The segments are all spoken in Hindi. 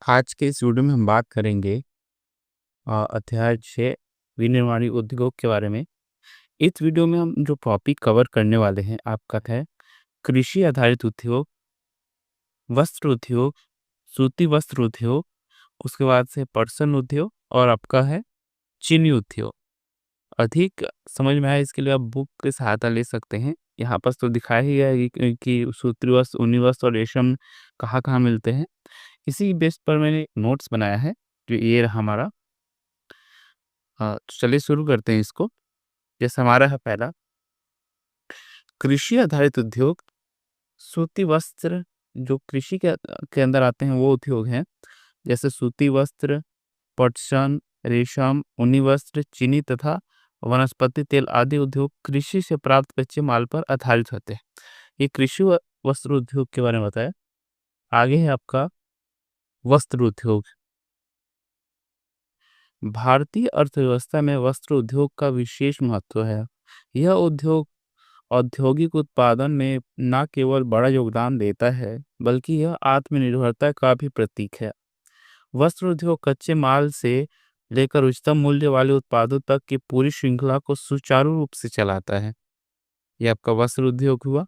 आज के इस वीडियो में हम बात करेंगे अध्याय 6 विनिर्माणी उद्योग के बारे में। इस वीडियो में हम जो टॉपिक कवर करने वाले हैं आपका है कृषि आधारित उद्योग, वस्त्र उद्योग, सूती वस्त्र उद्योग, उसके बाद से पटसन उद्योग और आपका है चीनी उद्योग। अधिक समझ में आए इसके लिए आप बुक की सहायता ले सकते हैं। यहाँ पर तो दिखाया ही गया है कि सूती वस्त्र, ऊनी वस्त्र और रेशम कहाँ-कहाँ मिलते हैं। इसी बेस पर मैंने नोट्स बनाया है, जो ये रहा हमारा। तो चलिए शुरू करते हैं इसको। जैसे हमारा है पहला कृषि आधारित उद्योग, सूती वस्त्र जो कृषि के अंदर आते हैं वो उद्योग हैं। जैसे सूती वस्त्र, पटसन, रेशम, ऊनी वस्त्र, चीनी तथा वनस्पति तेल आदि उद्योग कृषि से प्राप्त कच्चे माल पर आधारित होते हैं। ये कृषि वस्त्र उद्योग के बारे में बताया। आगे है आपका वस्त्र उद्योग। भारतीय अर्थव्यवस्था में वस्त्र उद्योग का विशेष महत्व है। यह उद्योग औद्योगिक उत्पादन में न केवल बड़ा योगदान देता है, बल्कि यह आत्मनिर्भरता का भी प्रतीक है। वस्त्र उद्योग कच्चे माल से लेकर उच्चतम मूल्य वाले उत्पादों तक की पूरी श्रृंखला को सुचारू रूप से चलाता है। यह आपका वस्त्र उद्योग हुआ।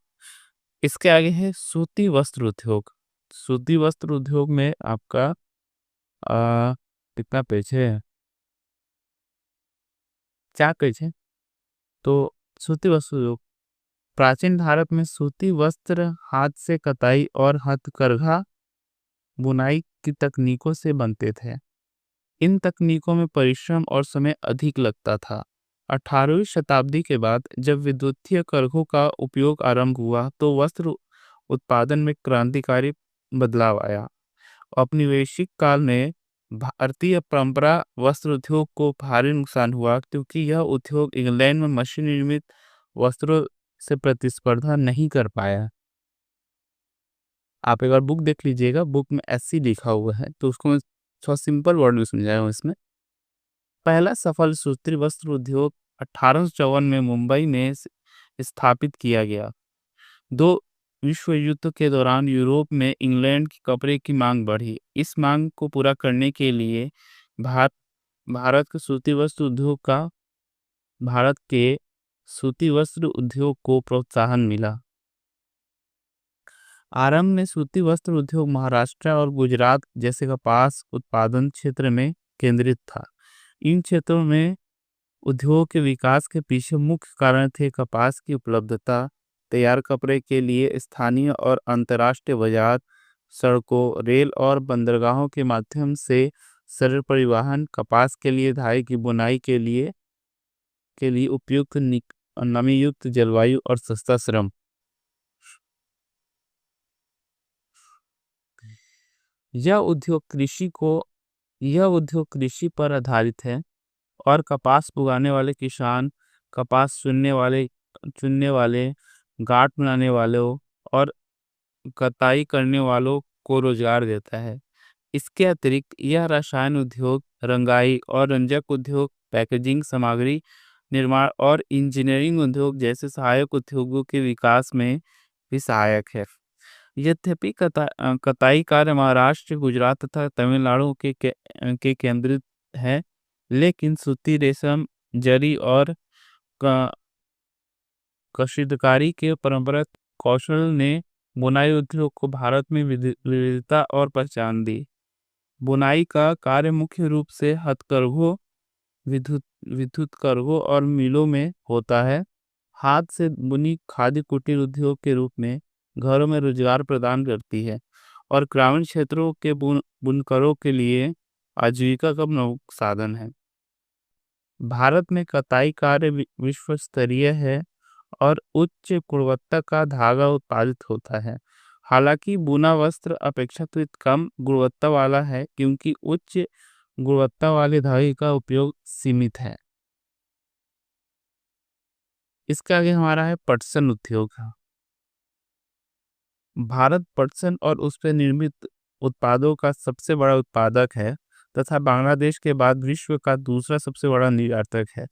इसके आगे है सूती वस्त्र उद्योग। सूती वस्त्र उद्योग में आपका कितना पेज है, 4 पेज है। तो सूती वस्त्र उद्योग प्राचीन भारत में सूती वस्त्र हाथ से कताई और हथकरघा बुनाई की तकनीकों से बनते थे। इन तकनीकों में परिश्रम और समय अधिक लगता था। 18वीं शताब्दी के बाद जब विद्युतीय करघों का उपयोग आरंभ हुआ तो वस्त्र उत्पादन में क्रांतिकारी बदलाव आया। औपनिवेशिक काल में भारतीय परंपरा वस्त्र उद्योग को भारी नुकसान हुआ, क्योंकि यह उद्योग इंग्लैंड में मशीन निर्मित वस्त्रों से प्रतिस्पर्धा नहीं कर पाया। आप एक बार बुक देख लीजिएगा, बुक में ऐसी लिखा हुआ है, तो उसको मैं थोड़ा सिंपल वर्ड में समझाया हूँ इसमें। पहला सफल सूती वस्त्र उद्योग 1854 में मुंबई में स्थापित किया गया। दो विश्व युद्ध के दौरान यूरोप में इंग्लैंड के कपड़े की मांग बढ़ी। इस मांग को पूरा करने के लिए भार, भारत के सूती वस्त्र उद्योग का भारत के सूती वस्त्र उद्योग को प्रोत्साहन मिला। आरंभ में सूती वस्त्र उद्योग महाराष्ट्र और गुजरात जैसे कपास उत्पादन क्षेत्र में केंद्रित था। इन क्षेत्रों में उद्योग के विकास के पीछे मुख्य कारण थे कपास की उपलब्धता, तैयार कपड़े के लिए स्थानीय और अंतर्राष्ट्रीय बाजार, सड़कों, रेल और बंदरगाहों के माध्यम से सरल परिवहन, कपास के लिए धागे की बुनाई के लिए उपयुक्त नमीयुक्त जलवायु और सस्ता श्रम। यह उद्योग कृषि पर आधारित है और कपास उगाने वाले किसान, कपास चुनने वाले, गांठ बनाने वालों और कताई करने वालों को रोजगार देता है। इसके अतिरिक्त यह रसायन उद्योग, रंगाई और रंजक उद्योग, पैकेजिंग सामग्री निर्माण और इंजीनियरिंग उद्योग जैसे सहायक उद्योगों के विकास में भी सहायक है। यद्यपि कताई कार्य महाराष्ट्र, गुजरात तथा तमिलनाडु के केंद्रित है, लेकिन सूती, रेशम, जरी और क- कशीदाकारी के परंपरागत कौशल ने बुनाई उद्योग को भारत में विविधता और पहचान दी। बुनाई का कार्य मुख्य रूप से हथकरघों, विद्युत विद्युत करघों और मिलों में होता है। हाथ से बुनी खादी कुटीर उद्योग के रूप में घरों में रोजगार प्रदान करती है और ग्रामीण क्षेत्रों के बुनकरों के लिए आजीविका का प्रमुख साधन है। भारत में कताई कार्य विश्व स्तरीय है और उच्च गुणवत्ता का धागा उत्पादित होता है। हालांकि बुना वस्त्र अपेक्षाकृत कम गुणवत्ता वाला है, क्योंकि उच्च गुणवत्ता वाले धागे का उपयोग सीमित है। इसके आगे हमारा है पटसन उद्योग। भारत पटसन और उस पर निर्मित उत्पादों का सबसे बड़ा उत्पादक है तथा बांग्लादेश के बाद विश्व का दूसरा सबसे बड़ा निर्यातक है।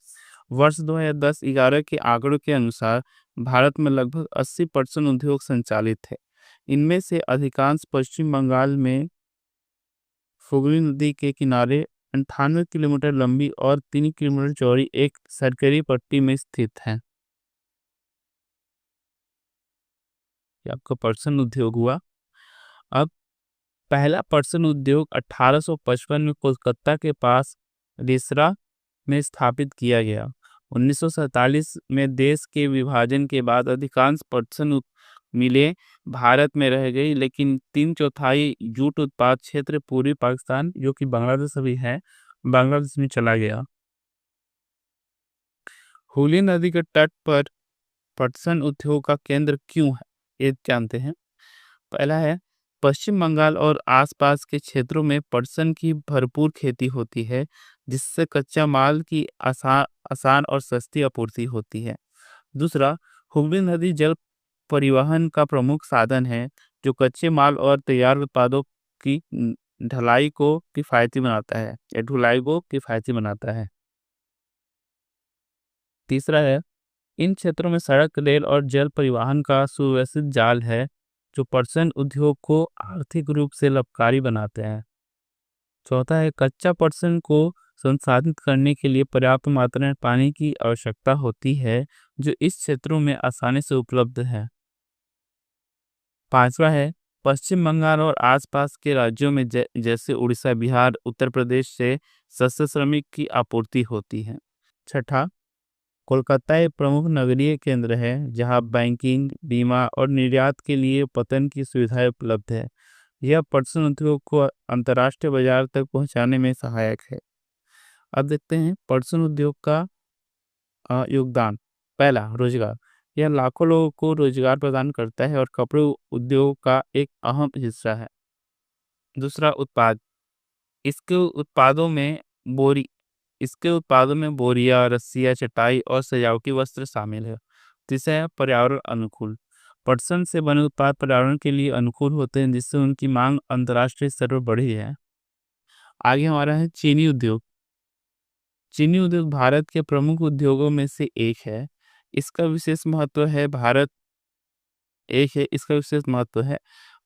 वर्ष 2010-11 के आंकड़ों के अनुसार भारत में लगभग 80 पटसन उद्योग संचालित है। इनमें से अधिकांश पश्चिम बंगाल में हुगली नदी के किनारे 98 किलोमीटर लंबी और 3 किलोमीटर चौड़ी एक सरकरी पट्टी में स्थित है। ये आपका पटसन उद्योग हुआ। अब पहला पटसन उद्योग 1855 में कोलकाता के पास रिसरा में स्थापित किया गया। 1947 में देश के विभाजन के बाद अधिकांश पटसन मिलें भारत में रह गई, लेकिन 3/4 जूट उत्पाद क्षेत्र पूर्वी पाकिस्तान, जो कि बांग्लादेश अभी है, बांग्लादेश में चला गया। हुगली नदी के तट पर पटसन उद्योग का केंद्र क्यों है, ये जानते हैं। पहला है, पश्चिम बंगाल और आसपास के क्षेत्रों में पटसन की भरपूर खेती होती है, जिससे कच्चा माल की आसान और सस्ती आपूर्ति होती है। दूसरा, हुगली नदी जल परिवहन का प्रमुख साधन है, जो कच्चे माल और तैयार उत्पादों की ढुलाई को किफ़ायती बनाता है। तीसरा है, इन क्षेत्रों में सड़क, रेल और जल परिवहन का सुव्यवस्थित जाल है, जो पटसन उद्योग को आर्थिक रूप से लाभकारी बनाते हैं। चौथा है, कच्चा पटसन को संसाधित करने के लिए पर्याप्त मात्रा में पानी की आवश्यकता होती है, जो इस क्षेत्रों में आसानी से उपलब्ध है। पांचवा है, पश्चिम बंगाल और आसपास के राज्यों में जैसे उड़ीसा, बिहार, उत्तर प्रदेश से सस्ते श्रमिक की आपूर्ति होती है। छठा, कोलकाता एक प्रमुख नगरीय केंद्र है, जहां बैंकिंग, बीमा और निर्यात के लिए पतन की सुविधाएं उपलब्ध है। यह पटसन उद्योग को अंतर्राष्ट्रीय बाजार तक पहुंचाने में सहायक है। अब देखते हैं पटसन उद्योग का योगदान। पहला, रोजगार। यह लाखों लोगों को रोजगार प्रदान करता है और कपड़े उद्योग का एक अहम हिस्सा है। दूसरा, उत्पाद। इसके उत्पादों में बोरी इसके उत्पादों में बोरियां, रस्सियां, चटाई और सजावटी वस्त्र शामिल है। तीसरा है, पर्यावरण अनुकूल। पटसन से बने उत्पाद पर्यावरण के लिए अनुकूल होते हैं, जिससे उनकी मांग अंतर्राष्ट्रीय स्तर पर बढ़ी है। आगे हमारा है चीनी उद्योग। चीनी उद्योग भारत के प्रमुख उद्योगों में से एक है। इसका विशेष महत्व है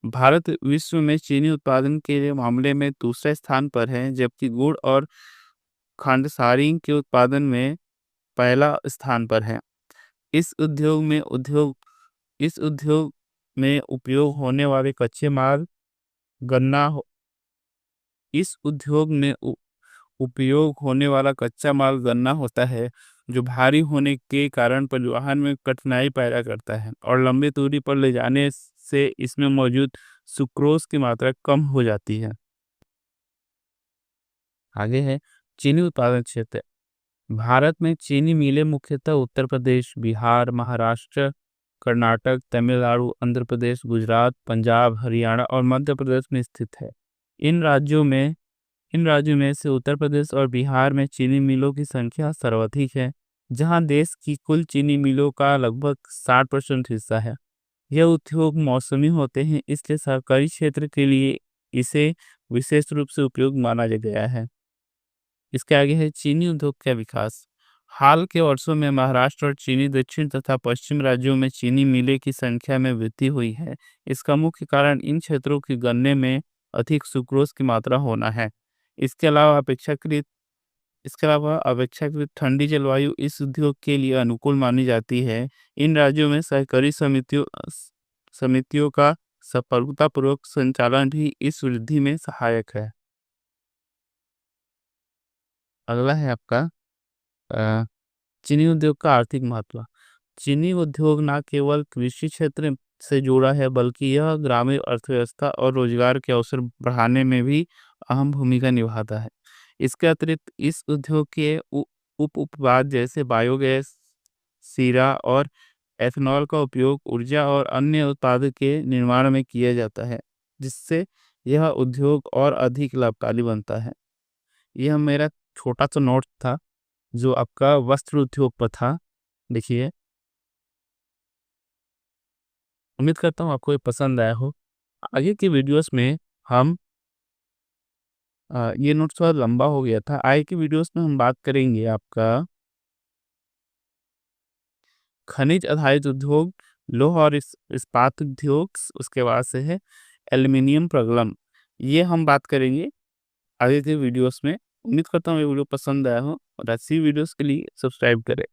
भारत विश्व में चीनी उत्पादन के मामले में दूसरे स्थान पर है, जबकि गुड़ और खांडसारी के उत्पादन में पहला स्थान पर है। इस उद्योग में उपयोग होने वाले कच्चे माल गन्ना इस उद्योग में उपयोग होने वाला कच्चा माल गन्ना होता है, जो भारी होने के कारण परिवहन में कठिनाई पैदा करता है और लंबी दूरी पर ले जाने से इसमें मौजूद सुक्रोज की मात्रा कम हो जाती है। आगे है चीनी उत्पादन क्षेत्र। भारत में चीनी मिलें मुख्यतः उत्तर प्रदेश, बिहार, महाराष्ट्र, कर्नाटक, तमिलनाडु, आंध्र प्रदेश, गुजरात, पंजाब, हरियाणा और मध्य प्रदेश में स्थित है। इन राज्यों में से उत्तर प्रदेश और बिहार में चीनी मिलों की संख्या सर्वाधिक है, जहां देश की कुल चीनी मिलों का लगभग 60% हिस्सा है। यह उद्योग मौसमी होते हैं, इसलिए सहकारी क्षेत्र के लिए इसे विशेष रूप से उपयोग माना गया है। इसके आगे है चीनी उद्योग का विकास। हाल के वर्षों में महाराष्ट्र और चीनी दक्षिण तथा पश्चिम राज्यों में चीनी मिलें की संख्या में वृद्धि हुई है। इसका मुख्य कारण इन क्षेत्रों के गन्ने में अधिक सुक्रोज की मात्रा होना है। इसके अलावा अपेक्षाकृत ठंडी जलवायु इस उद्योग के लिए अनुकूल मानी जाती है। इन राज्यों में सहकारी समितियों का सफलतापूर्वक संचालन भी इस वृद्धि में सहायक है। अगला है आपका चीनी उद्योग का आर्थिक महत्व। चीनी उद्योग न केवल कृषि क्षेत्र से जुड़ा है, बल्कि यह ग्रामीण अर्थव्यवस्था और रोजगार के अवसर बढ़ाने में भी अहम भूमिका निभाता है। इसके अतिरिक्त इस उद्योग के उप उत्पाद जैसे बायोगैस, सीरा और एथेनॉल का उपयोग ऊर्जा और अन्य उत्पाद के निर्माण में किया जाता है, जिससे यह उद्योग और अधिक लाभकारी बनता है। यह मेरा छोटा सा नोट था, जो आपका वस्त्र उद्योग पर था। देखिए, उम्मीद करता हूँ आपको ये पसंद आया हो। आगे की वीडियोस में हम ये नोट थोड़ा लंबा हो गया था। आगे की वीडियोस में हम बात करेंगे आपका खनिज आधारित उद्योग, लौह और इस्पात उद्योग, उसके बाद से है एल्युमिनियम प्रगलन। ये हम बात करेंगे आगे के वीडियोस में। उम्मीद करता हूँ ये वीडियो पसंद आया हो और ऐसी वीडियोस के लिए सब्सक्राइब करें।